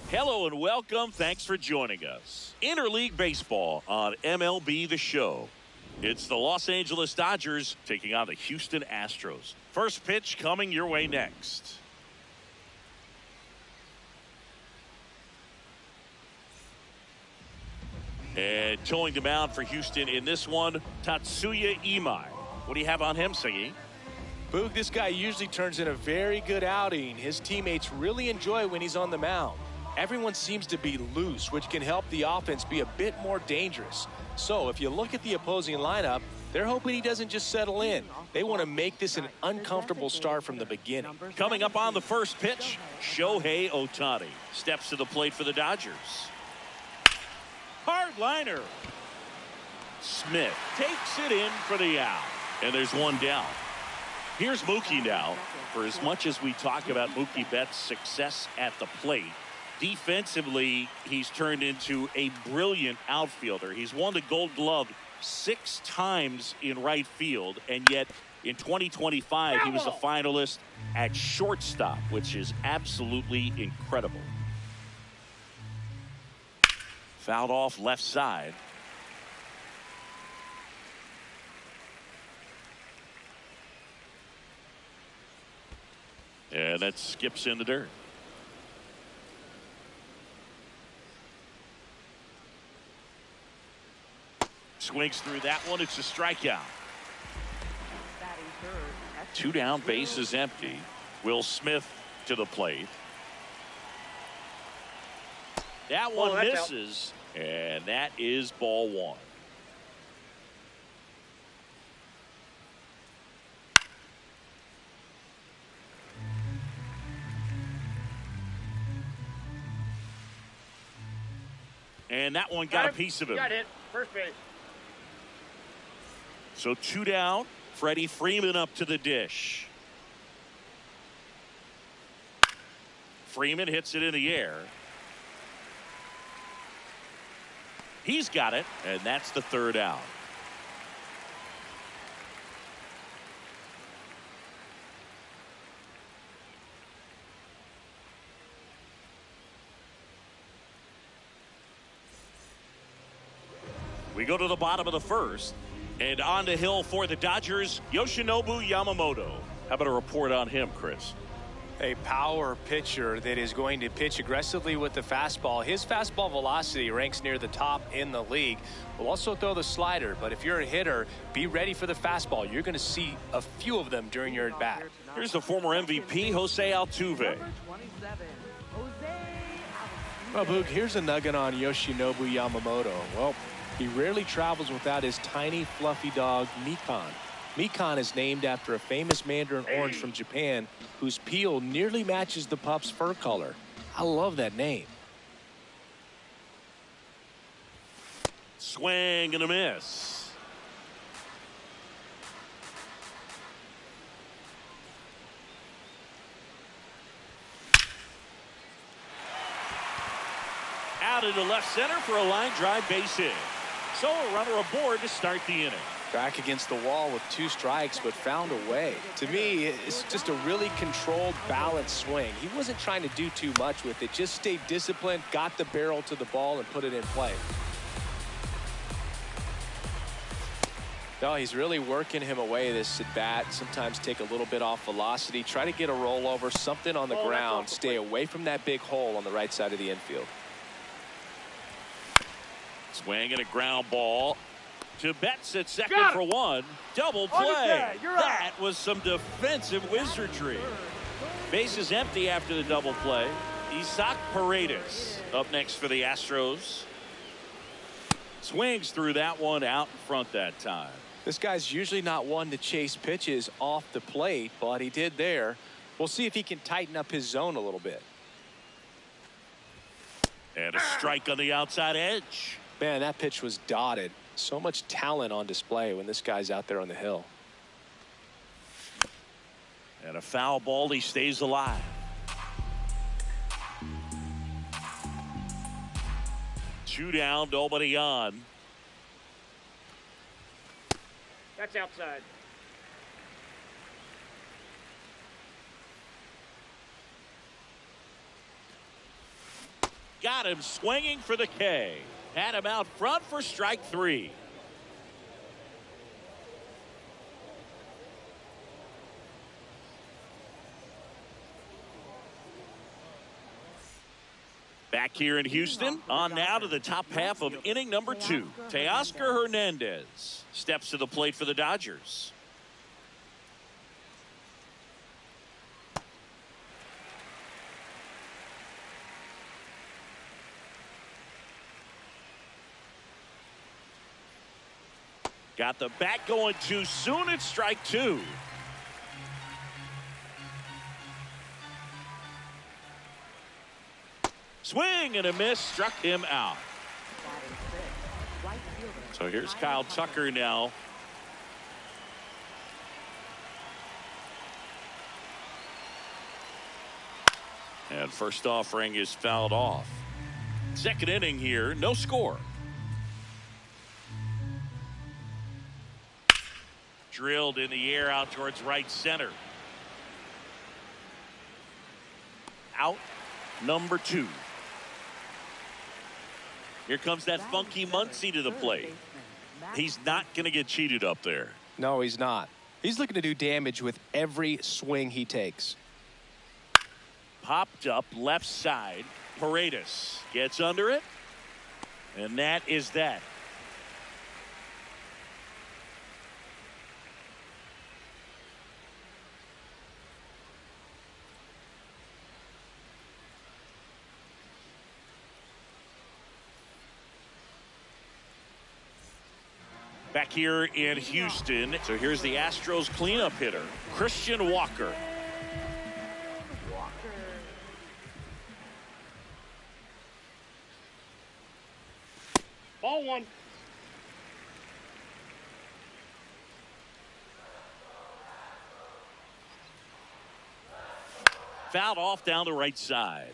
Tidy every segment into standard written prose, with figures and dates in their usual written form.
Hello and welcome. Thanks for joining us. Interleague Baseball on MLB The Show. It's the Los Angeles Dodgers taking on the Houston Astros. First pitch coming your way next. And towing the mound for Houston in this one, Tatsuya Imai. What do you have on him, Singy? Boog, this guy usually turns in a very good outing. His teammates really enjoy when he's on the mound. Everyone seems to be loose, which can help the offense be a bit more dangerous. So if you look at the opposing lineup, they're hoping he doesn't just settle in. They want to make this an uncomfortable start from the beginning. Coming up on the first pitch, Shohei Ohtani steps to the plate for the Dodgers. Hard liner. Smith takes it in for the out. And there's one down. Here's Mookie now. For as much as we talk about Mookie Betts' success at the plate, defensively, he's turned into a brilliant outfielder. He's won the Gold Glove 6 times in right field, and yet in 2025, he was a finalist at shortstop, which is absolutely incredible. Fouled off left side. And that skips in the dirt. Swings through that one. It's a strikeout. 2 down, base is empty. Will Smith to the plate. That one misses, and that is ball 1. And that one got a piece of him. Got it. First base. So 2 down. Freddie Freeman up to the dish. Freeman hits it in the air. He's got it, and that's the 3rd out. We go to the bottom of the first. And on the hill for the Dodgers, Yoshinobu Yamamoto. How about a report on him, Chris? A power pitcher that is going to pitch aggressively with the fastball. His fastball velocity ranks near the top in the league. Will also throw the slider, but if you're a hitter, be ready for the fastball. You're going to see a few of them during your at-bat. Here's the former MVP, Jose Altuve. Well, Boog, here's a nugget on Yoshinobu Yamamoto. Well, he rarely travels without his tiny, fluffy dog, Mikan. Mikan is named after a famous mandarin orange from Japan whose peel nearly matches the pup's fur color. I love that name. Swing and a miss. Out into left center for a line drive base hit. So a runner aboard to start the inning. Back against the wall with 2 strikes, but found a way. To me, it's just a really controlled, balanced swing. He wasn't trying to do too much with it. Just stayed disciplined, got the barrel to the ball, and put it in play. No, he's really working him away this at bat. Sometimes take a little bit off velocity. Try to get a rollover, something on the ground. Stay away from that big hole on the right side of the infield. Swing and a ground ball to Betts at second for one. Double play. That was some defensive wizardry. Base is empty after the double play. Isaac Paredes up next for the Astros. Swings through that one out in front that time. This guy's usually not one to chase pitches off the plate, but he did there. We'll see if he can tighten up his zone a little bit. And a strike on the outside edge. Man, that pitch was dotted. So much talent on display when this guy's out there on the hill. And a foul ball. He stays alive. Two down, nobody on. That's outside. Got him swinging for the K. Had him out front for strike three. Back here in Houston, on now to the top half of inning number 2. Teoscar Hernandez steps to the plate for the Dodgers. Got the bat going too soon. It's strike 2. Swing and a miss, struck him out. So here's Kyle Tucker now. And first offering is fouled off. Second inning here, no score. Drilled in the air out towards right center. Out number 2. Here comes that funky Muncy to the plate. He's not going to get cheated up there. No, he's not. He's looking to do damage with every swing he takes. Popped up left side. Paredes gets under it. And that is that. Back here in Houston. So here's the Astros cleanup hitter, Christian Walker. Ball one. Fouled off down the right side.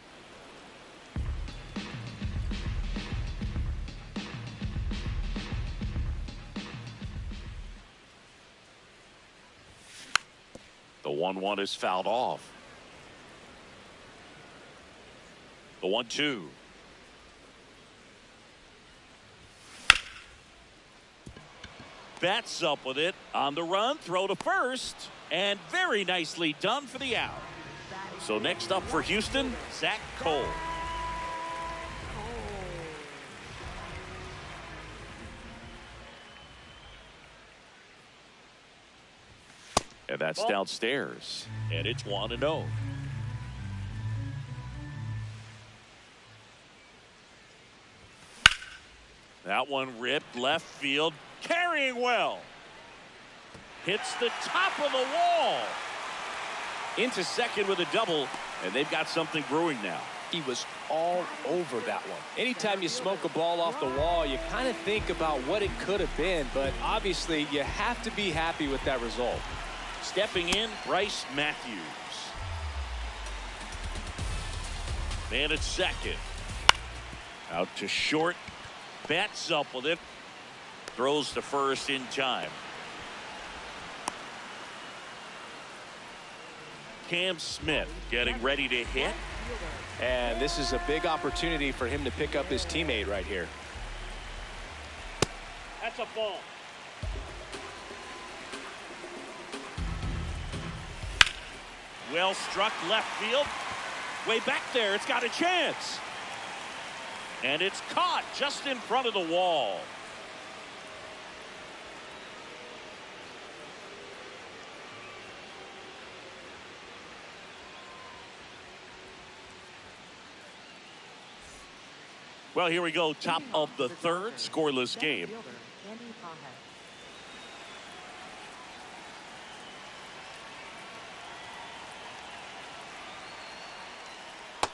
The 1-1 is fouled off. The 1-2. Bats up with it on the run, throw to first, and very nicely done for the out. So next up for Houston, Zach Cole. And that's downstairs, and it's 1-0. That one ripped left field, carrying well. Hits the top of the wall. Into second with a double, and they've got something brewing now. He was all over that one. Anytime you smoke a ball off the wall, you kind of think about what it could have been, but obviously you have to be happy with that result. Stepping in, Bryce Matthews. Man at second. Out to short. Bats up with it. Throws to first in time. Cam Smith getting ready to hit. And this is a big opportunity for him to pick up his teammate right here. That's a ball. Well struck left field. Way back there. It's got a chance. And it's caught just in front of the wall. Well, here we go. Top of the third, scoreless game.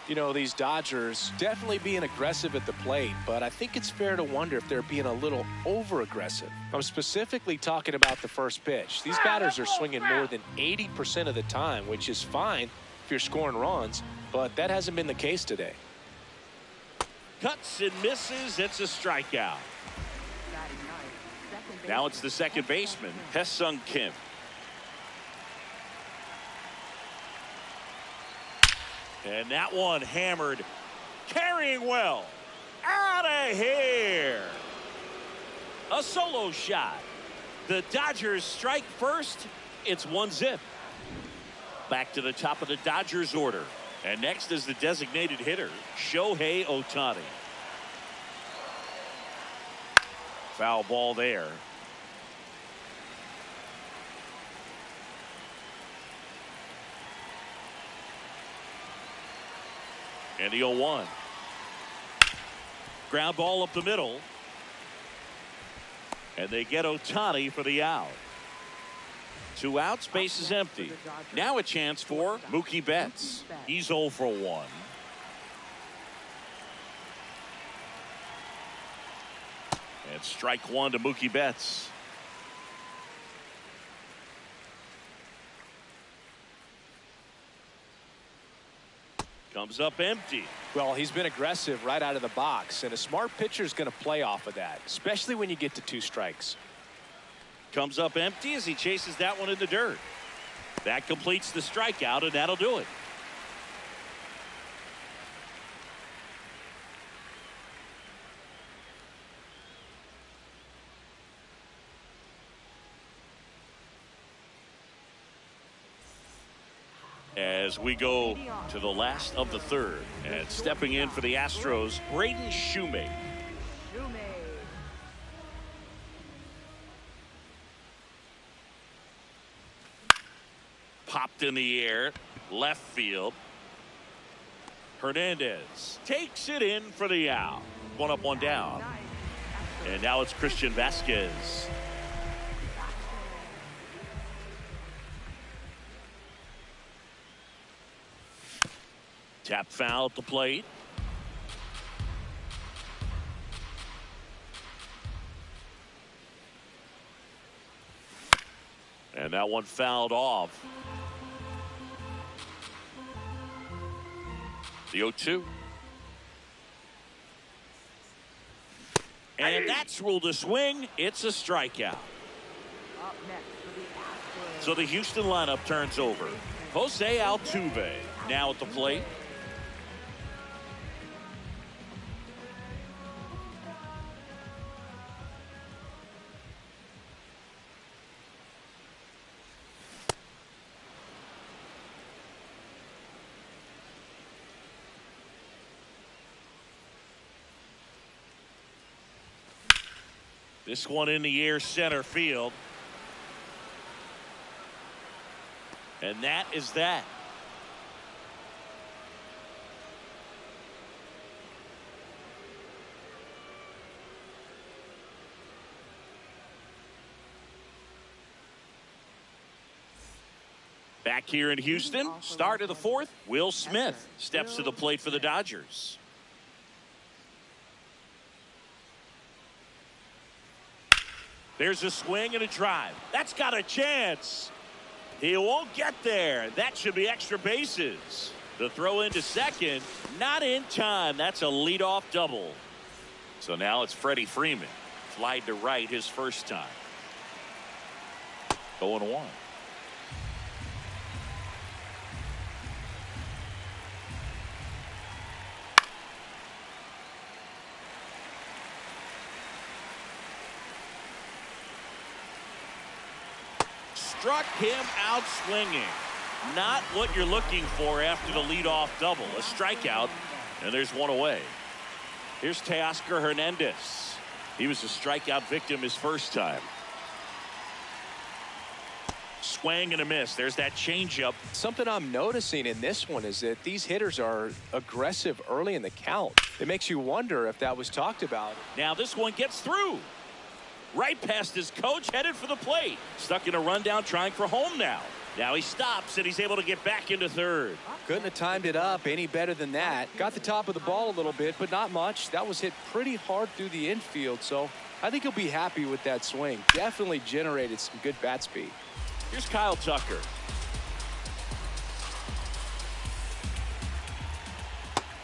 You know, these Dodgers definitely being aggressive at the plate, but I think it's fair to wonder if they're being a little over-aggressive. I'm specifically talking about the first pitch. These batters are swinging more than 80% of the time, which is fine if you're scoring runs, but that hasn't been the case today. Cuts and misses. It's a strikeout. Now it's the second baseman, Hye-Sung Kim. And that one hammered, carrying well, out of here. A solo shot. The Dodgers strike first. It's 1-0. Back to the top of the Dodgers order. And next is the designated hitter, Shohei Ohtani. Foul ball there. And the 0-1. Ground ball up the middle. And they get Ohtani for the out. 2 outs, base is empty. Now a chance for Mookie Betts. He's 0 for 1. And strike one to Mookie Betts. Comes up empty. Well, he's been aggressive right out of the box, and a smart pitcher is going to play off of that, especially when you get to 2 strikes. Comes up empty as he chases that one in the dirt. That completes the strikeout, and that'll do it. As we go to the last of the third, and stepping in for the Astros, Braden Shoemake. Popped in the air, left field. Hernandez takes it in for the out. 1 up, 1 down. And now it's Christian Vasquez. Tap foul at the plate. And that one fouled off. The 0-2. And that's ruled a swing. It's a strikeout. So the Houston lineup turns over. Jose Altuve now at the plate. This one in the air, center field. And that is that. Back here in Houston, start of the fourth, Will Smith steps to the plate for the Dodgers. There's a swing and a drive. That's got a chance. He won't get there. That should be extra bases. The throw into second, not in time. That's a leadoff double. So now it's Freddie Freeman. Flied to right his first time. 0-1. Struck him out swinging. Not what you're looking for after the leadoff double. A strikeout, and there's one away. Here's Teoscar Hernandez. He was a strikeout victim his first time. swing and a miss. There's that changeup. Something I'm noticing in this one is that these hitters are aggressive early in the count. It makes you wonder if that was talked about. Now this one gets through. Right past his coach, headed for the plate. Stuck in a rundown, trying for home now. Now he stops, and he's able to get back into third. Couldn't have timed it up any better than that. Got the top of the ball a little bit, but not much. That was hit pretty hard through the infield, so I think he'll be happy with that swing. Definitely generated some good bat speed. Here's Kyle Tucker.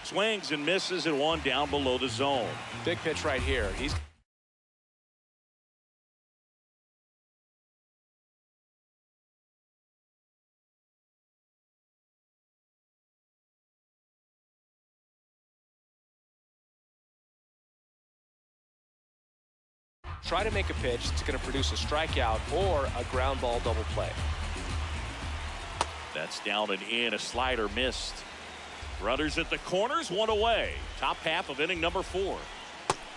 Swings and misses, and one down below the zone. Big pitch right here. He's try to make a pitch that's going to produce a strikeout or a ground ball double play. That's down and in. A slider missed. Runners at the corners, one away. Top half of inning number 4.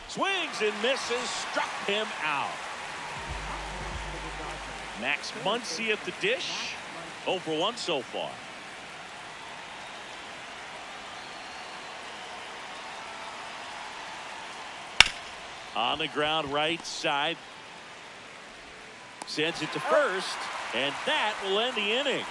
Swings and misses, struck him out. Max Muncy at the dish. 0 for 1 so far. On the ground, right side. Sends it to first, and that will end the inning.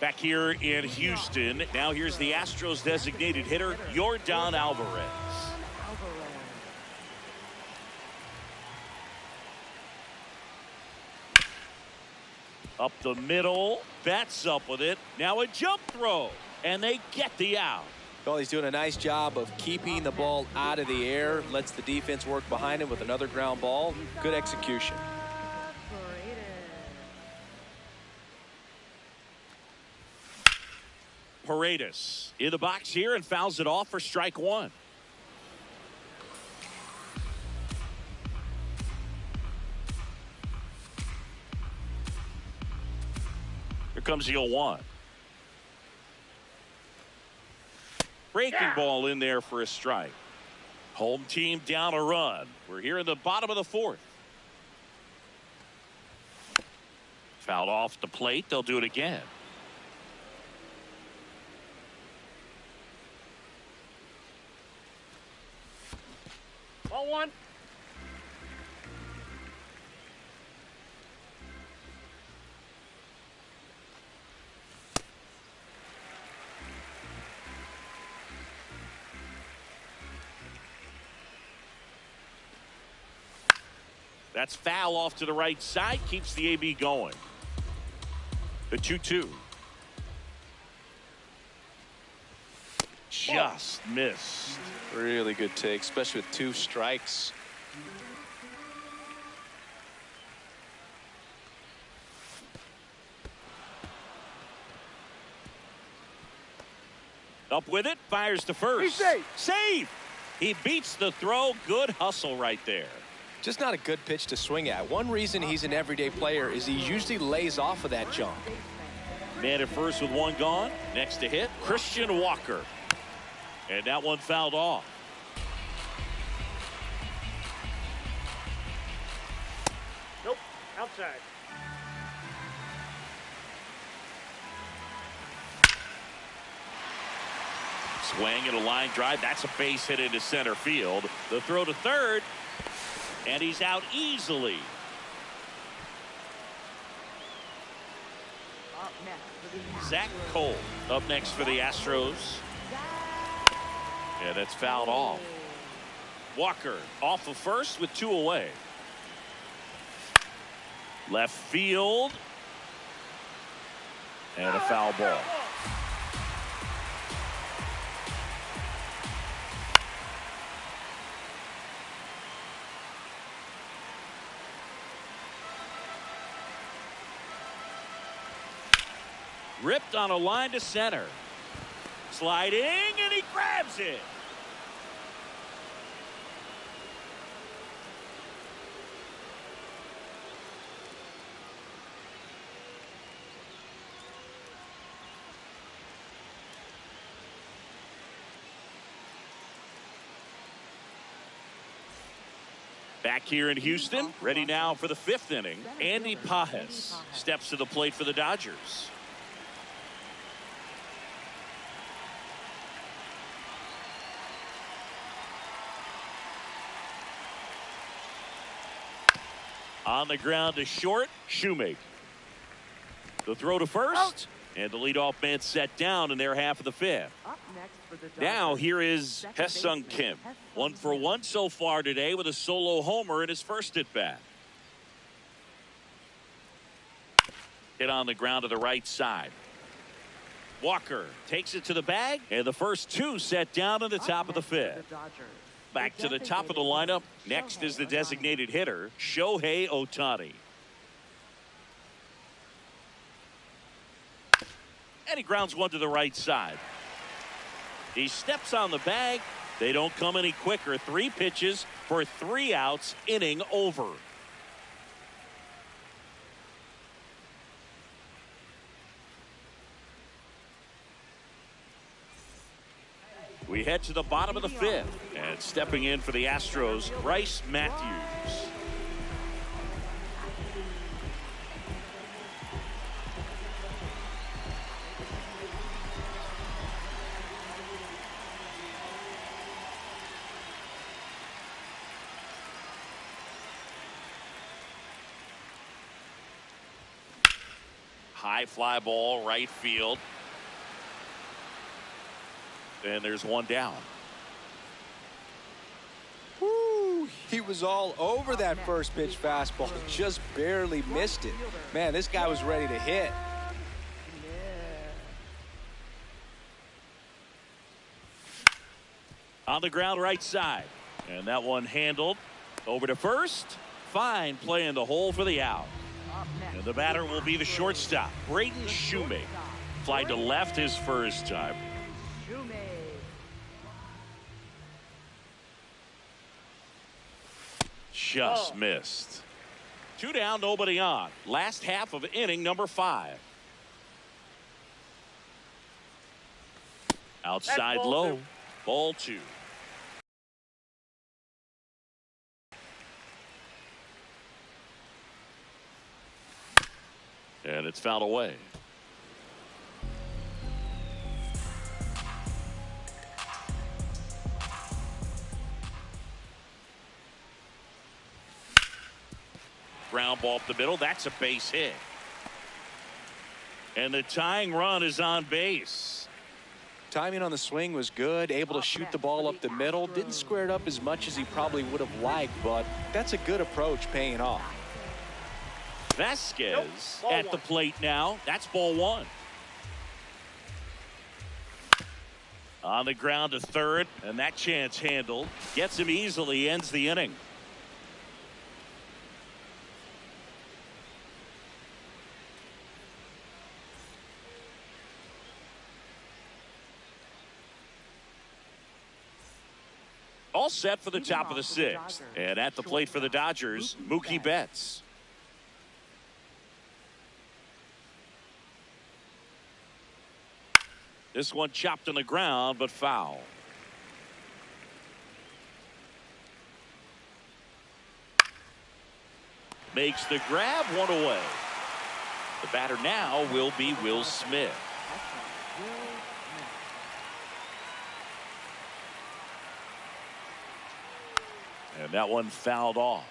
Back here in Houston, now here's the Astros designated hitter, Yordan Alvarez. Up the middle, bats up with it. Now a jump throw, and they get the out. Well, he's doing a nice job of keeping the ball out of the air. Lets the defense work behind him with another ground ball. Good execution. Paredes in the box here and fouls it off for strike 1. Here comes the 0-1. Breaking ball in there for a strike. Home team down a run. We're here in the bottom of the 4th. Fouled off the plate. They'll do it again. Ball 1. That's foul off to the right side. Keeps the AB going. The 2-2. Just missed. Really good take, especially with 2 strikes. Up with it. Fires to first. He's safe. Safe. He beats the throw. Good hustle right there. Just not a good pitch to swing at. One reason he's an everyday player is he usually lays off of that jump. Man at first with 1 gone. Next to hit, Christian Walker. And that one fouled off. Nope. Outside. Swing and a line drive. That's a base hit into center field. The throw to third. And he's out easily. Zach Cole up next for the Astros. Yeah, that's fouled off. Walker off of first with 2 away. Left field. And a foul ball. Ripped on a line to center. Sliding, and he grabs it. Back here in Houston, ready now for the 5th inning. Andy Pajes steps to the plate for the Dodgers. On the ground to short, Shoemaker. The throw to first, and the leadoff man set down in their half of the 5th. Now here is Hye-Sung Kim. 1 for 1 so far today with a solo homer in his first at bat. Hit on the ground to the right side. Walker takes it to the bag, and the first 2 set down in the top of the 5th. Back to the top of the lineup. Next is the designated hitter, Shohei Ohtani. And he grounds one to the right side. He steps on the bag. They don't come any quicker. 3 pitches for 3 outs. Inning over. We head to the bottom of the 5th. And stepping in for the Astros, Bryce Matthews. High fly ball, right field. And there's one down. Woo, he was all over that first pitch fastball. Just barely missed it. Man, this guy was ready to hit. On the ground right side. And that one handled. Over to first. Fine play in the hole for the out. And the batter will be the shortstop, Braden Shoemaker. Fly to left his first time. Just missed. 2 down, nobody on. Last half of inning number 5. Outside low. Ball 2. And it's fouled away. Ground ball up the middle. That's a base hit. And the tying run is on base. Timing on the swing was good. Able to shoot the ball up the middle. Didn't square it up as much as he probably would have liked, but that's a good approach paying off. Vasquez at the plate now. That's ball 1. On the ground to third, and that chance handled. Gets him easily, ends the inning. All set for the top of the 6th. And at the plate for the Dodgers, Mookie Betts. This one chopped on the ground, but foul. Makes the grab, one away. The batter now will be Will Smith. And that one fouled off.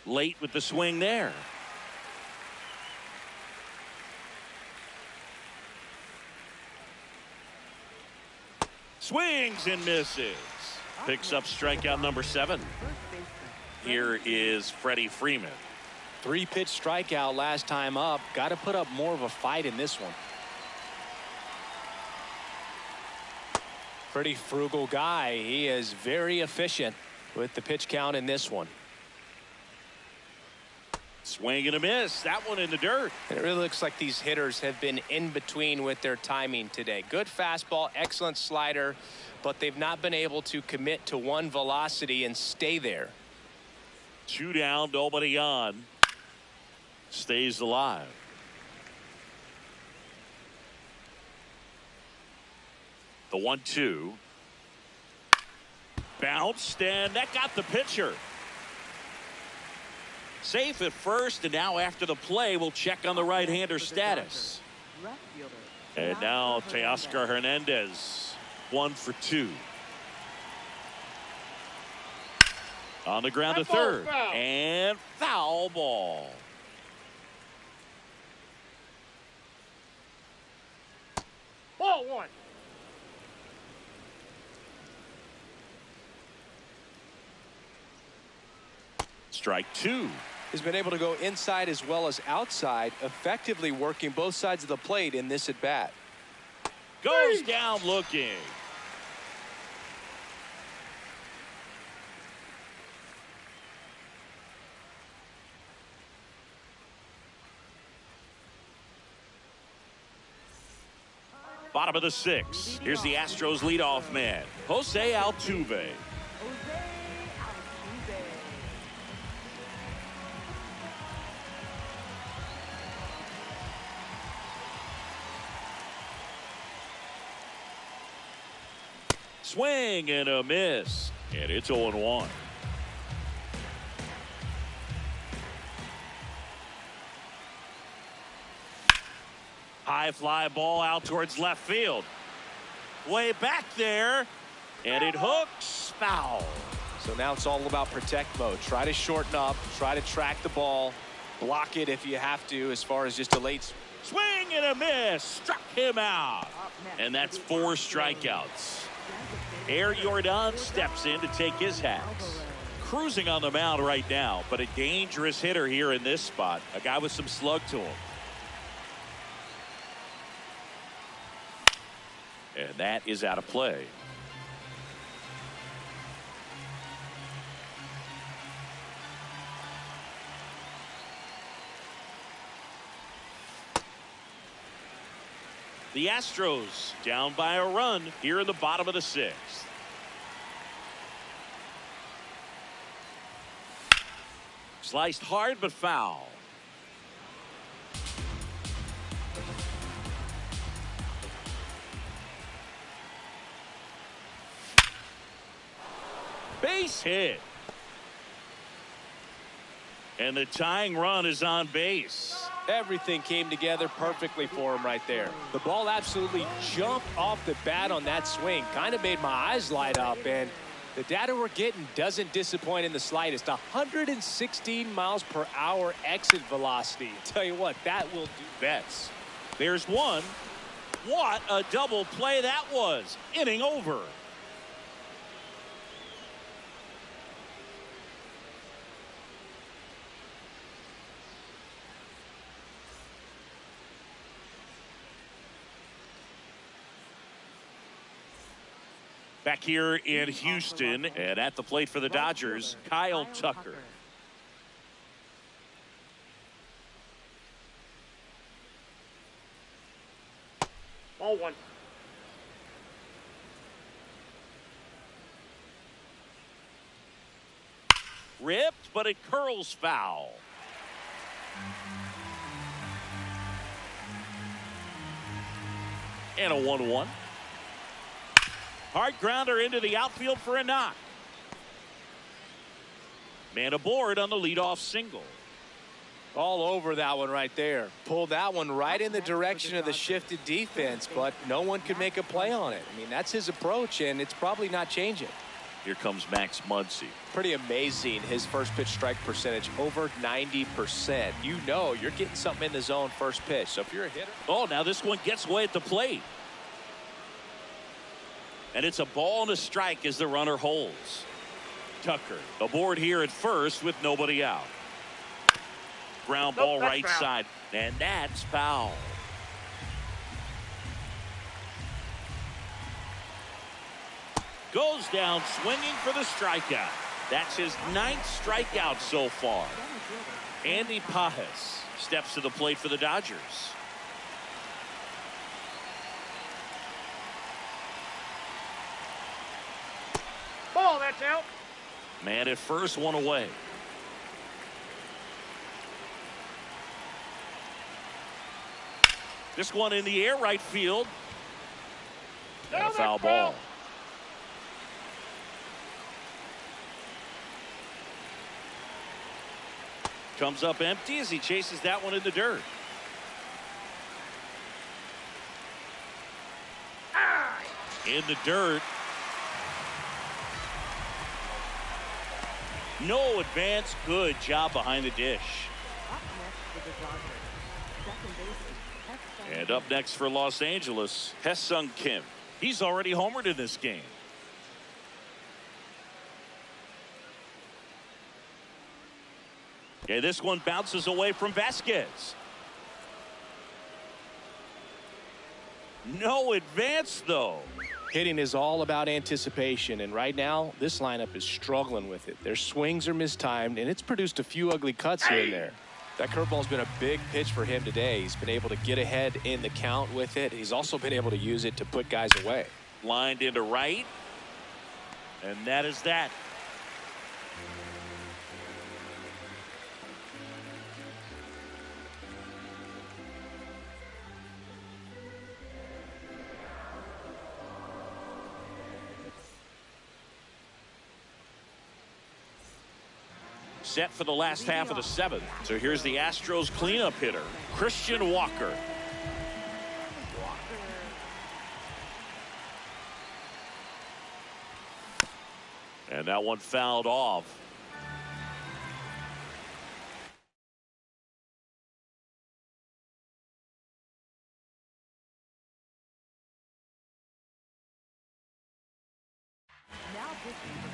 Late with the swing there. Swings and misses. Picks up strikeout number 7. Here is Freddie Freeman. 3-pitch strikeout last time up. Got to put up more of a fight in this one. Pretty frugal guy. He is very efficient with the pitch count in this one. Swing and a miss. That one in the dirt. It really looks like these hitters have been in between with their timing today. Good fastball, excellent slider, but they've not been able to commit to one velocity and stay there. 2 down, nobody on. Stays alive. The 1-2. Bounced, and that got the pitcher. Safe at first, and now after the play, we'll check on the right-hander status. And now Teoscar Hernandez, 1 for 2. On the ground to third, and foul ball. Ball 1. Strike 2. Has been able to go inside as well as outside, effectively working both sides of the plate in this at bat. Goes down looking. Bottom of the 6th. Here's the Astros leadoff man, Jose Altuve. Swing and a miss, and it's 0-1. High fly ball out towards left field. Way back there, and it hooks foul. So now it's all about protect mode. Try to shorten up, try to track the ball, block it if you have to, as far as just a late swing and a miss. Struck him out, and that's 4 strikeouts. Air Jordan steps in to take his hats. Cruising on the mound right now, but a dangerous hitter here in this spot. A guy with some slug to him. And that is out of play. The Astros down by a run here in the bottom of the 6th. Sliced hard but foul. Base hit. And the tying run is on base. Everything came together perfectly for him right there. The ball absolutely jumped off the bat on that swing. Kind of made my eyes light up, and the data we're getting doesn't disappoint in the slightest. 116 miles per hour exit velocity. Tell you what, that will do. Bets. There's one. What a double play that was. Inning over. Back here in Houston, and at the plate for the Dodgers, Kyle Tucker. Ball 1. Ripped, but it curls foul. And a 1-1. Hard grounder into the outfield for a knock. Man aboard on the leadoff single. All over that one right there. Pulled that one right in the direction of the shifted defense, but no one could make a play on it. I mean, that's his approach, and it's probably not changing. Here comes Max Muncy. Pretty amazing, his first pitch strike percentage, over 90%. You know you're getting something in the zone first pitch. So if you're a hitter. Oh, now this one gets away at the plate. And it's a ball and a strike as the runner holds. Tucker aboard here at first with nobody out. Ground ball right side, and that's foul. Goes down swinging for the strikeout. That's his 9th strikeout so far. Andy Pajes steps to the plate for the Dodgers. Ball, that's out. Man at first, one away. This one in the air right field. And a foul ball. Comes up empty as he chases that one in the dirt. In the dirt. No advance. Good job behind the dish. And up next for Los Angeles, Hesung Kim. He's already homered in this game. Okay, this one bounces away from Vasquez. No advance, though. Hitting is all about anticipation, and right now, this lineup is struggling with it. Their swings are mistimed, and it's produced a few ugly cuts here and there. That curveball's been a big pitch for him today. He's been able to get ahead in the count with it. He's also been able to use it to put guys away. Lined into right, and that is that. Set for the last half of the seventh. So here's the Astros cleanup hitter, Christian Walker. And that one fouled off.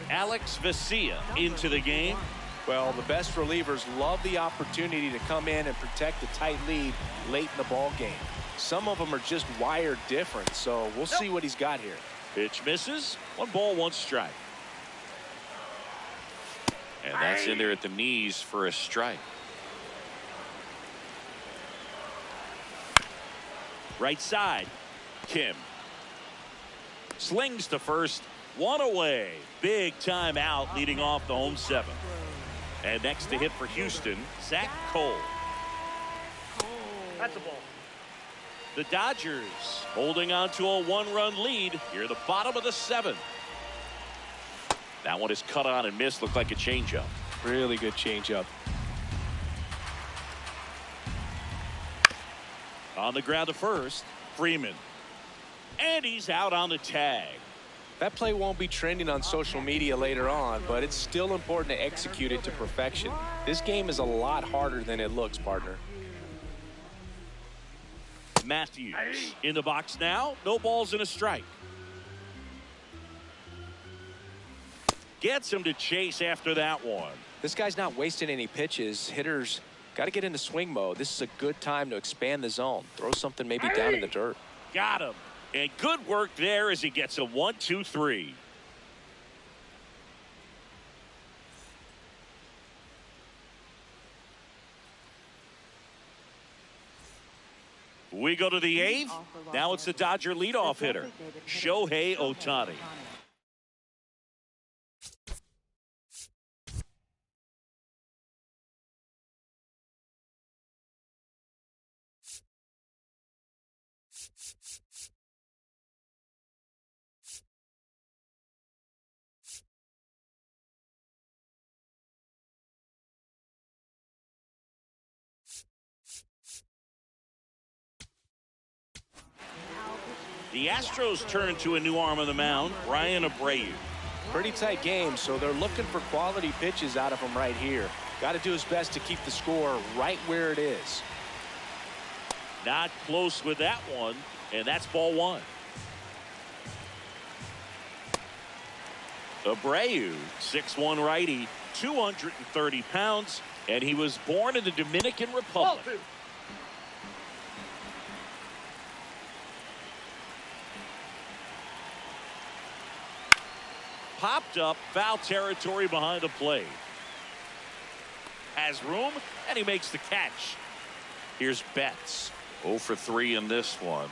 Alex Vesia into the game. Well, the best relievers love the opportunity to come in and protect a tight lead late in the ball game. Some of them are just wired different, so we'll see what he's got here. Pitch misses. 1 ball, 1 strike. And that's in there at the knees for a strike. Right side, Kim. Slings to first. 1 away. Big time out leading off the home 7th. And next to hit for Houston, Zach Cole. That's a ball. The Dodgers holding on to a 1-run lead here at the bottom of the 7th. That one is cut on and missed. Looked like a changeup. Really good changeup. On the ground to first, Freeman. And he's out on the tag. That play won't be trending on social media later on, but it's still important to execute it to perfection. This game is a lot harder than it looks, partner. Matthews in the box now. No balls and a strike. Gets him to chase after that one. This guy's not wasting any pitches. Hitters got to get into swing mode. This is a good time to expand the zone. Throw something maybe down in the dirt. Got him. And good work there as he gets a 1, 2, 3. We go to the 8th. Now it's the Dodger leadoff hitter, Shohei Ohtani. The Astros turn to a new arm on the mound, Ryan Abreu. Pretty tight game, so they're looking for quality pitches out of him right here. Got to do his best to keep the score right where it is. Not close with that one, and that's ball 1. Abreu, 6'1" righty, 230 pounds, and he was born in the Dominican Republic. Popped up, foul territory behind the plate. Has room, and he makes the catch. Here's Betts. 0 for 3 in this one.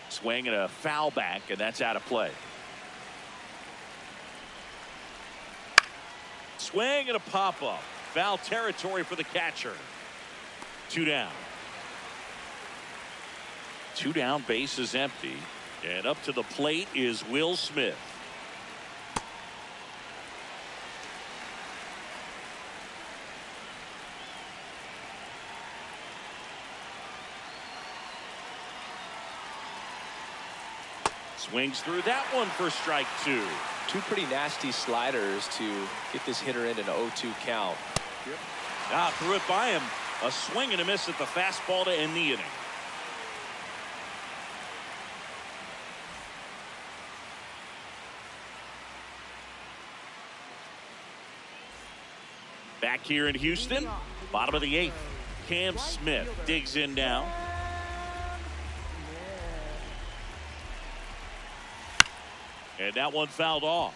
Swing and a foul back, and that's out of play. Swing and a pop-up. Foul territory for the catcher. 2 down. Two down, bases empty. And up to the plate is Will Smith. Swings through that one for strike two. Two pretty nasty sliders to get this hitter in an 0-2 count. Threw it by him. A swing and a miss at the fastball to end the inning. Back here in Houston, bottom of the eighth. Cam Smith digs in now. And that one fouled off.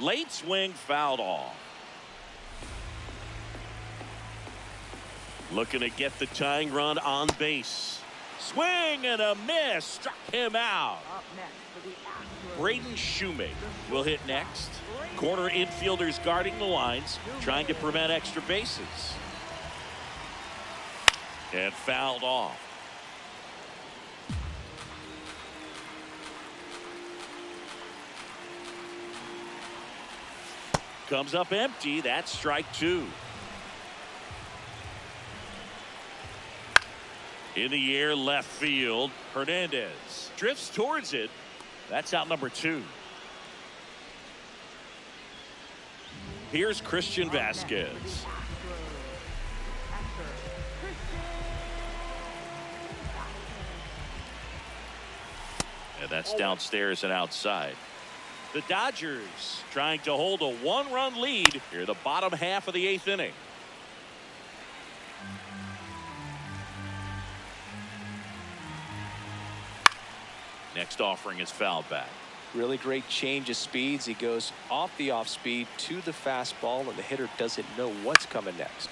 Late swing fouled off. Looking to get the tying run on base. Swing and a miss. Struck him out. Braden Shoemaker will hit next. Corner infielders guarding the lines, trying to prevent extra bases. And fouled off. Comes up empty. That's strike two. In the air, left field. Hernandez drifts towards it. That's out number two. Here's Christian Vasquez. And that's downstairs and outside. The Dodgers trying to hold a one-run lead here, the bottom half of the eighth inning. Next offering is fouled back. Really great change of speeds. He goes off the off speed to the fastball, and the hitter doesn't know what's coming next.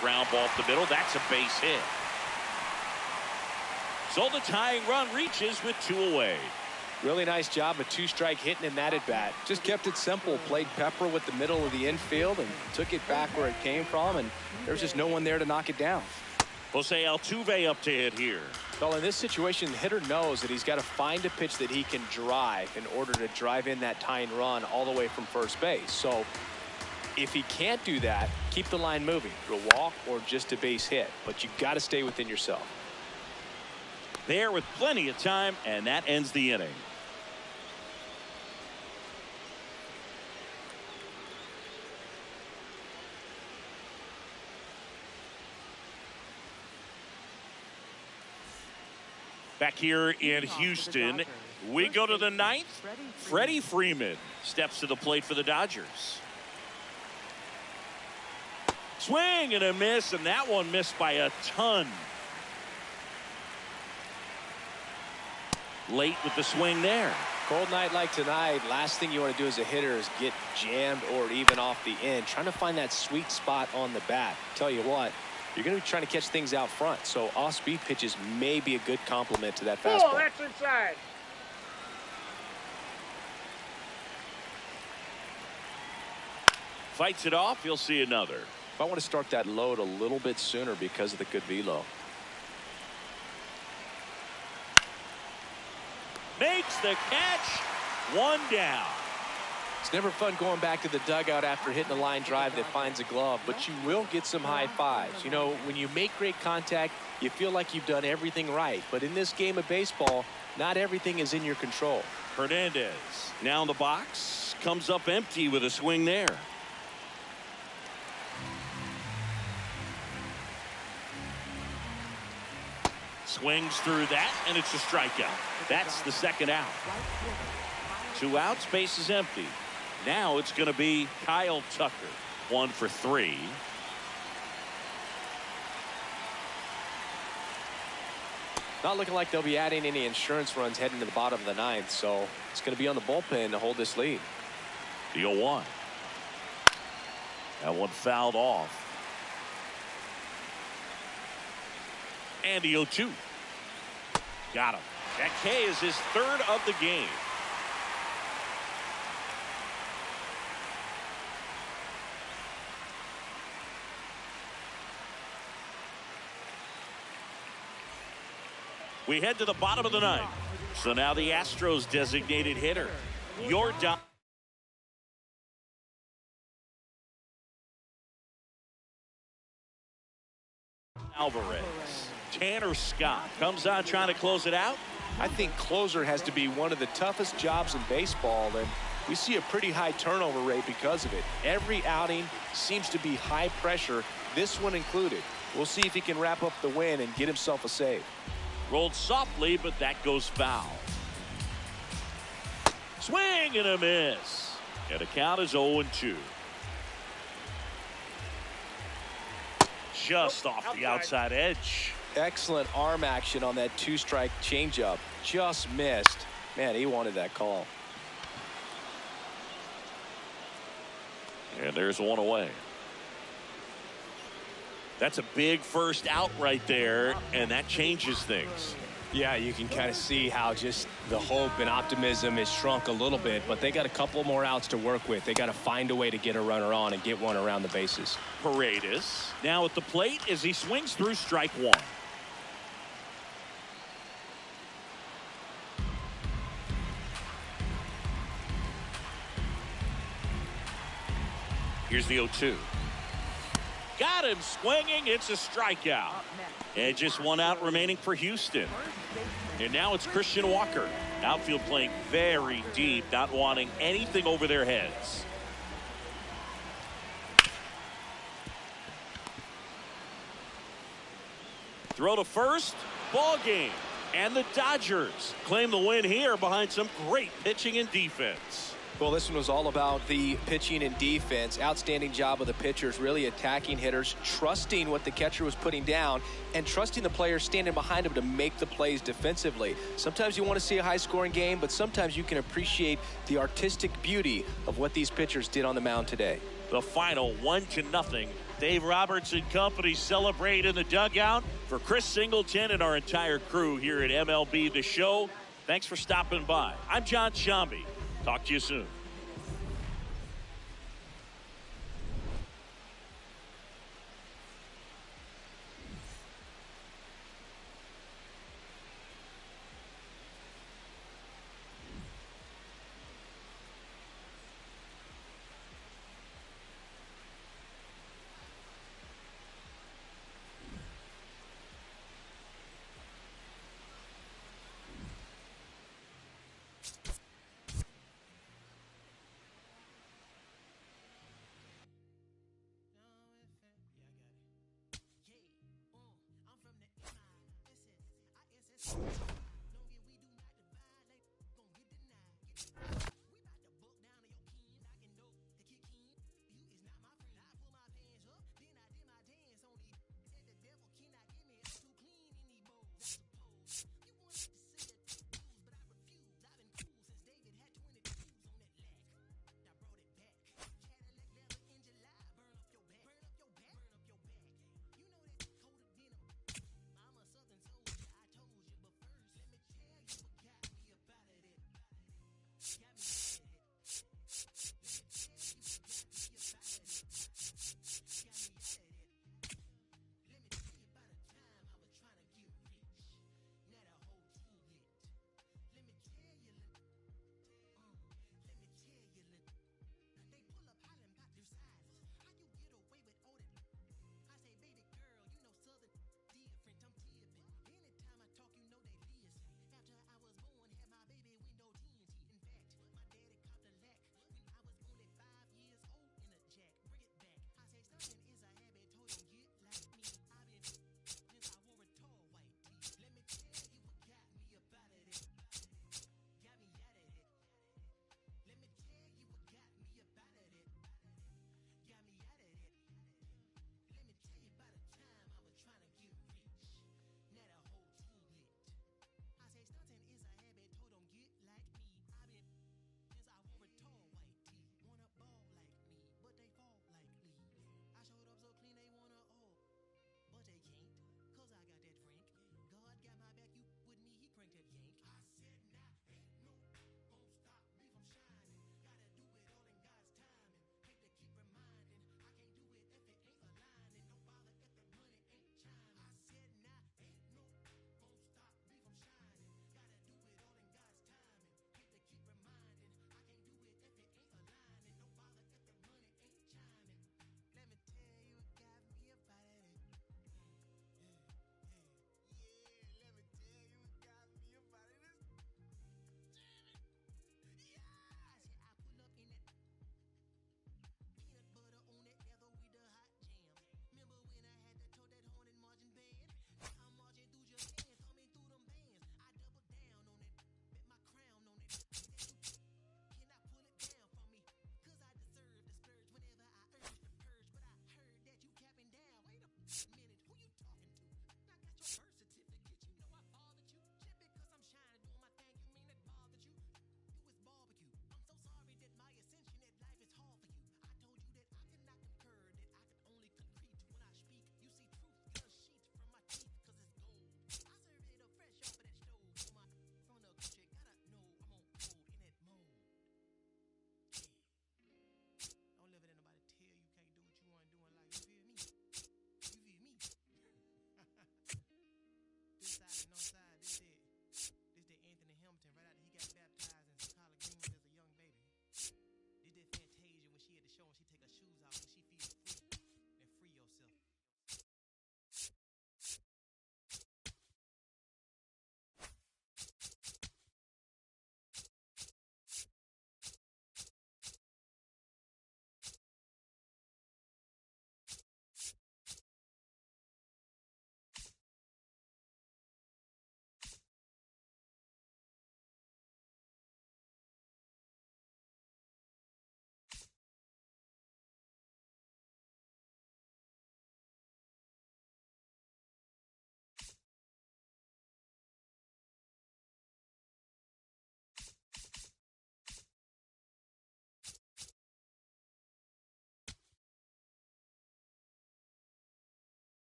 Ground ball up the middle. That's a base hit. So the tying run reaches with two away. Really nice job of two-strike hitting in that at bat. Just kept it simple. Played pepper with the middle of the infield and took it back where it came from, and there's just no one there to knock it down. Jose Altuve up to hit here. Well, in this situation, the hitter knows that he's got to find a pitch that he can drive in order to drive in that tying run all the way from first base. So if he can't do that, keep the line moving for a walk or just a base hit. But you've got to stay within yourself. There with plenty of time, and that ends the inning. Back here in Houston, we go to the ninth. Freddie Freeman steps to the plate for the Dodgers. Swing and a miss, and that one missed by a ton. Late with the swing there. Cold night like tonight, last thing you want to do as a hitter is get jammed or even off the end. Trying to find that sweet spot on the bat. Tell you what, you're going to be trying to catch things out front, so off-speed pitches may be a good complement to that fastball. Oh, that's inside. Fights it off. You'll see another. If I want to start that load a little bit sooner because of the good velo. Makes the catch. One down. It's never fun going back to the dugout after hitting a line drive that finds a glove, but you will get some high fives. You know, when you make great contact, you feel like you've done everything right. But in this game of baseball, not everything is in your control. Hernandez now in the box. Comes up empty with a swing there. Swings through that, and it's a strikeout. That's the second out. 2 outs, base is empty. Now it's going to be Kyle Tucker. 1 for 3. Not looking like they'll be adding any insurance runs heading to the bottom of the ninth, so it's going to be on the bullpen to hold this lead. The 0-1. That one fouled off. And the 0-2. Got him. That K is his third of the game. We head to the bottom of the ninth. So now the Astros designated hitter. You're down. Alvarez. Tanner Scott comes on trying to close it out. I think closer has to be one of the toughest jobs in baseball, and we see a pretty high turnover rate because of it. Every outing seems to be high pressure, this one included. We'll see if he can wrap up the win and get himself a save. Rolled softly, but that goes foul. Swing and a miss. And the count is 0-2. Just off the outside edge. Excellent arm action on that two-strike changeup. Just missed. Man, he wanted that call. And there's one away. That's a big first out right there, and that changes things. Yeah, you can kind of see how just the hope and optimism is shrunk a little bit, but they got a couple more outs to work with. They got to find a way to get a runner on and get one around the bases. Paredes now at the plate as he swings through strike one. Here's the 0-2. Got him swinging. It's a strikeout. And just one out remaining for Houston. And now it's Christian Walker. Outfield playing very deep, not wanting anything over their heads. Throw to first. Ball game. And the Dodgers claim the win here behind some great pitching and defense. Well, this one was all about the pitching and defense. Outstanding job of the pitchers, really attacking hitters, trusting what the catcher was putting down, and trusting the players standing behind him to make the plays defensively. Sometimes you want to see a high-scoring game, but sometimes you can appreciate the artistic beauty of what these pitchers did on the mound today. The final 1-0. Dave Roberts and company celebrate in the dugout. For Chris Singleton and our entire crew here at MLB The Show, thanks for stopping by. I'm John Shambi. Talk to you soon.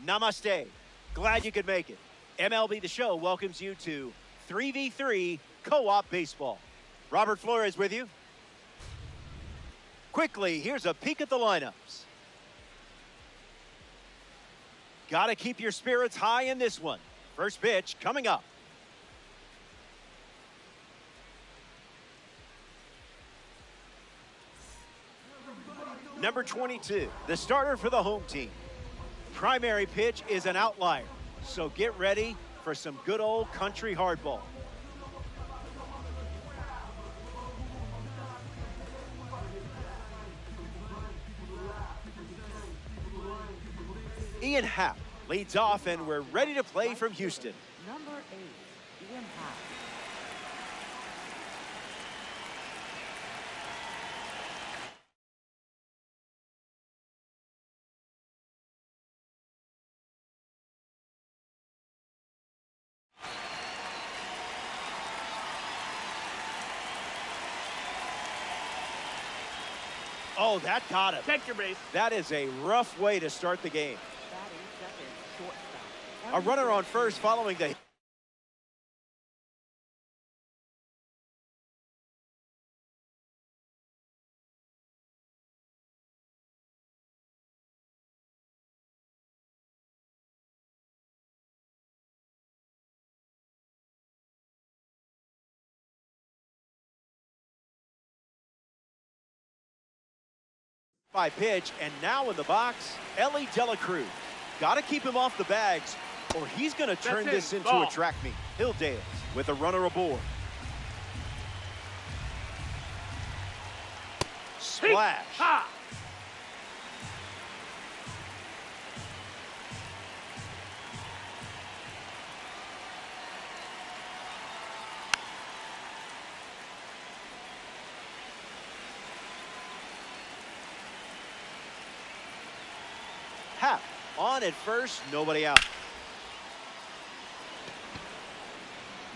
Namaste. Glad you could make it. MLB The Show welcomes you to 3v3 co-op baseball. Robert Flores with you. Quickly, here's a peek at the lineups. Got to keep your spirits high in this one. First pitch coming up. Number 22, the starter for the home team. Primary pitch is an outlier, so get ready for some good old country hardball. Ian Happ leads off, and we're ready to play from Houston. Number 8, Ian Happ. Oh, that got him. Take your base. That is a rough way to start the game. Batting second, shortstop. A runner on first following the... by pitch, and now in the box, Ellie Dela Cruz. Got to keep him off the bags, or he's going to turn this into a track meet. Hilldales with a runner aboard. Splash. Ha! Happ on at first, nobody out.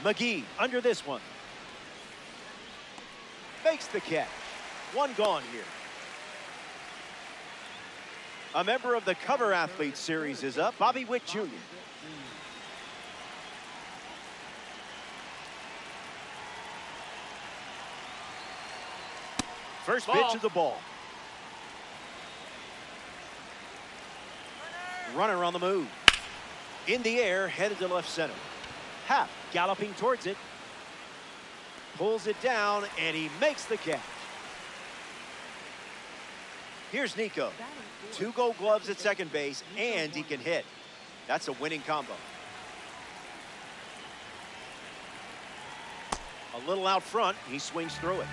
McGee under this one. Makes the catch. One gone here. A member of the Cover Athlete Series is up, Bobby Witt Jr. First pitch of the ball. Runner on the move. In the air, headed to left center. Happ galloping towards it. Pulls it down, and he makes the catch. Here's Nico. 2 Gold Gloves at second base, and he can hit. That's a winning combo. A little out front, he swings through it.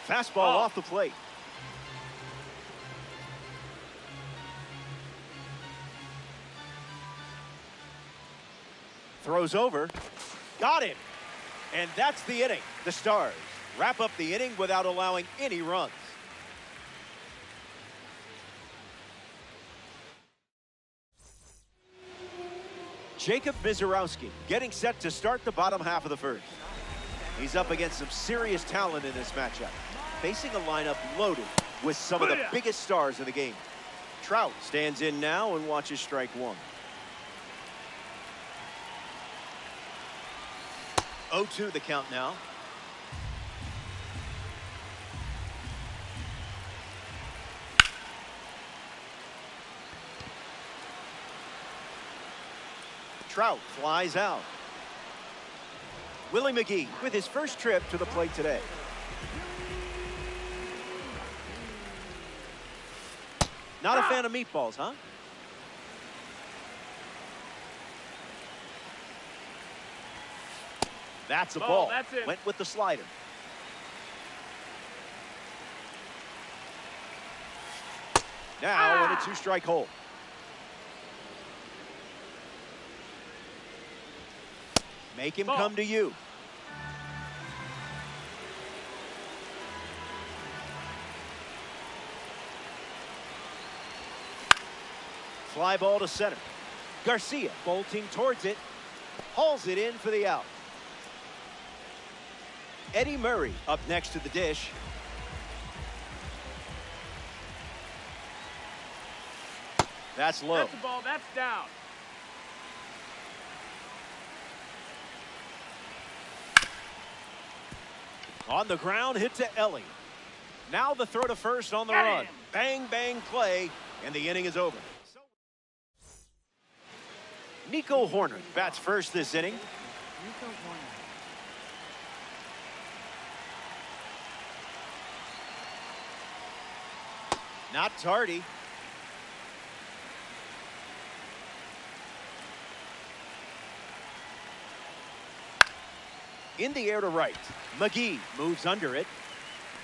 Fastball off the plate. Throws over. Got him. And that's the inning. The Stars wrap up the inning without allowing any runs. Jacob Mizorowski getting set to start the bottom half of the first. He's up against some serious talent in this matchup, facing a lineup loaded with some of the biggest stars in the game. Trout stands in now and watches strike one. 0-2 the count now. Trout flies out. Willie McGee with his first trip to the plate today. Not a fan of meatballs, huh? That's a ball. That's it. Went with the slider. Now in a 2-strike hole. Make him come to you. Fly ball to center. Garcia bolting towards it. Hauls it in for the out. Eddie Murray up next to the dish. That's low. That's the ball. That's down. On the ground, hit to Ellie. Now the throw to first on the Got run. him. Bang, bang play, and the inning is over. Nico Horner bats first this inning. Nico Horner. Not tardy. In the air to right. McGee moves under it.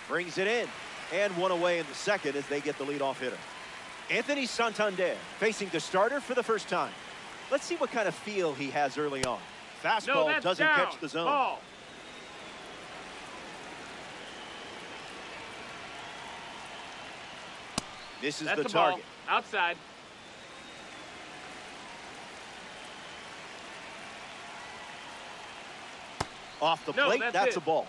Brings it in. And one away in the second as they get the leadoff hitter. Anthony Santander facing the starter for the first time. Let's see what kind of feel he has early on. No, Fastball that's doesn't down. catch the zone. Ball. This is That's the the ball. target. Outside. Off the No, plate, that's that's it. a ball.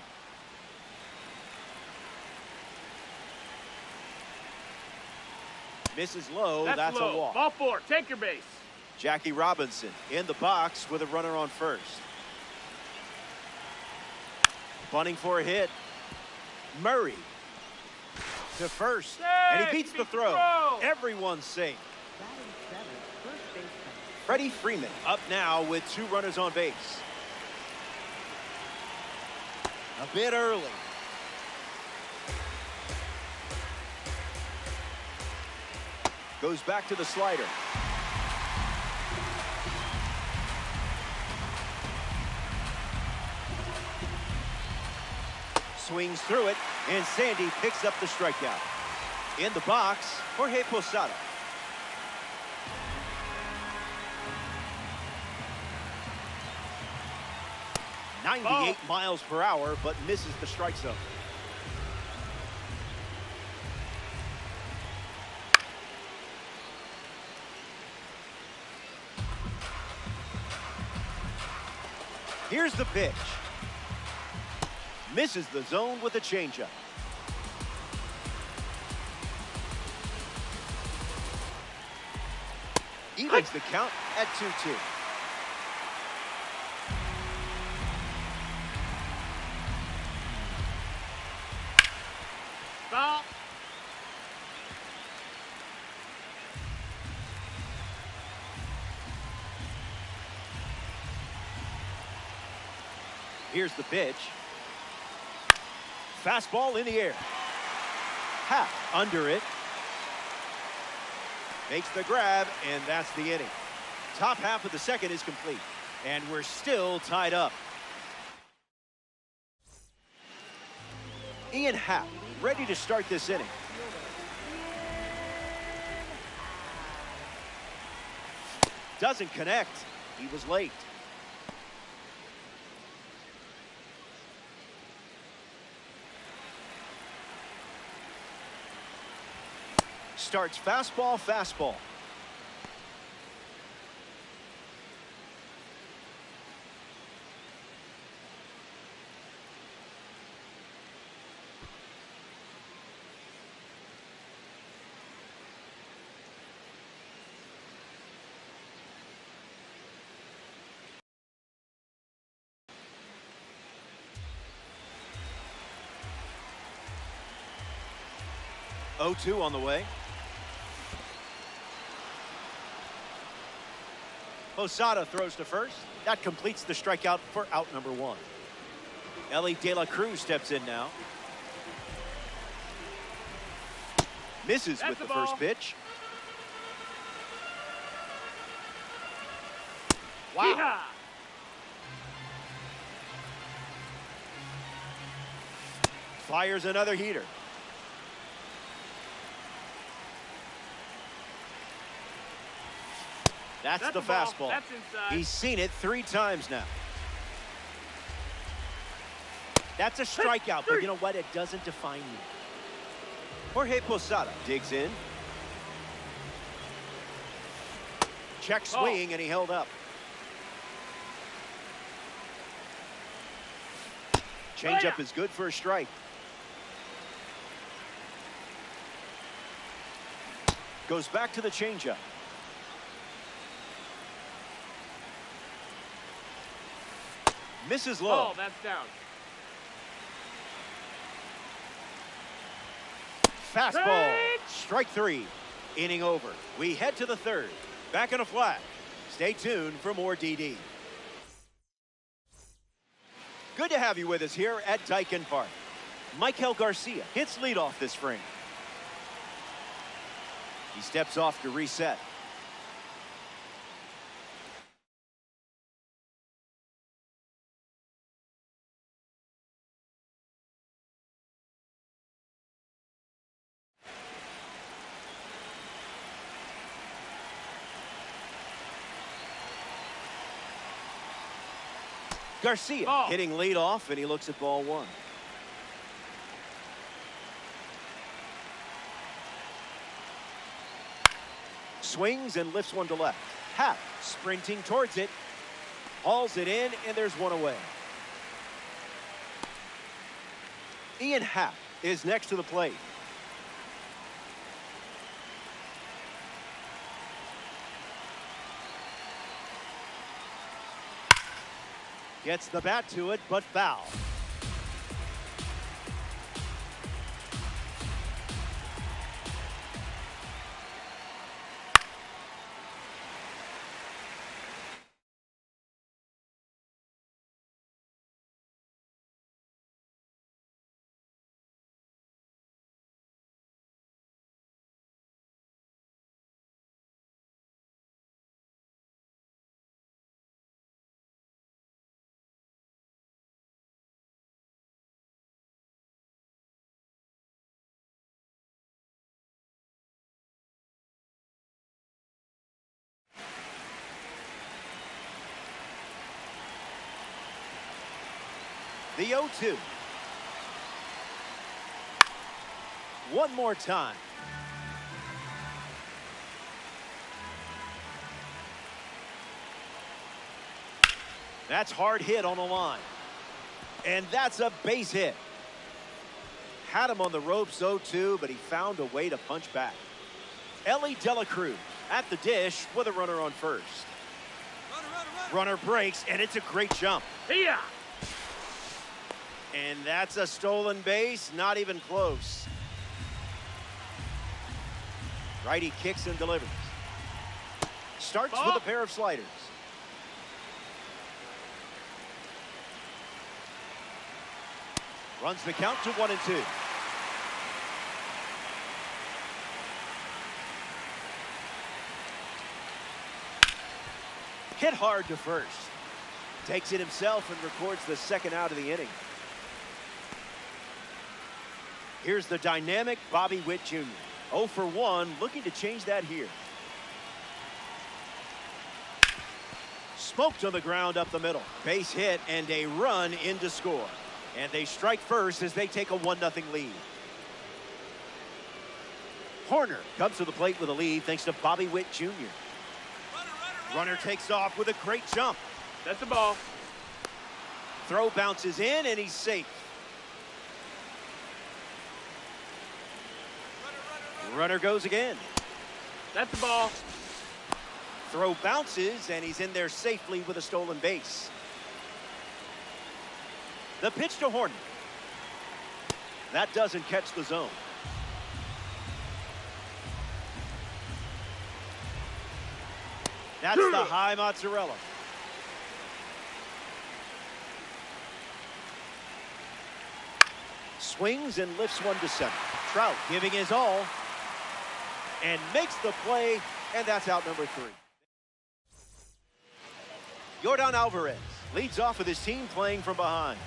Misses low, that's low. a walk. Ball 4. Take your base. Jackie Robinson in the box with a runner on first. Bunting for a hit. Murray to first. And he beats the throw. Everyone's safe. Batting seventh, first baseman. Freddie Freeman up now with 2 runners on base. A bit early. Goes back to the slider. Swings through it, and Sandy picks up the strikeout. In the box, Jorge Posada. Ball. 98 miles per hour, but misses the strike zone. Here's the pitch. Misses the zone with a changeup. Evens the count at 2-2. Ball. Here's the pitch. Fastball in the air. Half under it. Makes the grab, and that's the inning. Top half of the second is complete, and we're still tied up. Ian Happ ready to start this inning. Doesn't connect. He was late. Starts fastball, fastball. Oh-2 on the way. Posada throws to first. That completes the strikeout for out number 1. Ellie De La Cruz steps in now. Misses That's with the the ball. first pitch. Wow. Yeehaw. Fires another heater. That's the the ball. fastball. That's inside. He's seen it 3 times now. That's a strikeout, but you know what? It doesn't define you. Jorge Posada digs in. Check swinging, and he held up. Changeup is good for a strike. Goes back to the changeup. Misses low. Ball. That's down. fastball. Strike three. Inning over. We head to the third. Back in a flash. Stay tuned for more DD. Good to have you with us here at Daikin Park. Michael Garcia hits leadoff this frame. He steps off to reset. Garcia hitting leadoff, and he looks at ball one. Swings and lifts one to left. Happ sprinting towards it. Hauls it in, and there's one away. Ian Happ is next to the plate. Gets the bat to it, but foul. The 0-2. One more time. That's hard hit on the line. And that's a base hit. Had him on the ropes 0-2, but he found a way to punch back. Ellie Dela Cruz at the dish with a runner on first. Runner breaks, and it's a great jump. Yeah. And that's a stolen base, not even close. Righty kicks and delivers. Starts with a pair of sliders. Runs the count to 1-2. Hit hard to first. Takes it himself and records the second out of the inning. Here's the dynamic Bobby Witt Jr. 0 for 1, looking to change that here. Smoked on the ground up the middle. Base hit and a run in to score. And they strike first as they take a 1-0 lead. Horner comes to the plate with a lead thanks to Bobby Witt Jr. Runner takes off with a great jump. That's the ball. Throw bounces in and he's safe. Runner goes again. That's the ball. Throw bounces and he's in there safely with a stolen base. The pitch to Horner. That doesn't catch the zone. That's the high mozzarella. Swings and lifts one to center. Trout giving his all and makes the play, and that's out number 3. Yordan Alvarez leads off with his team playing from behind.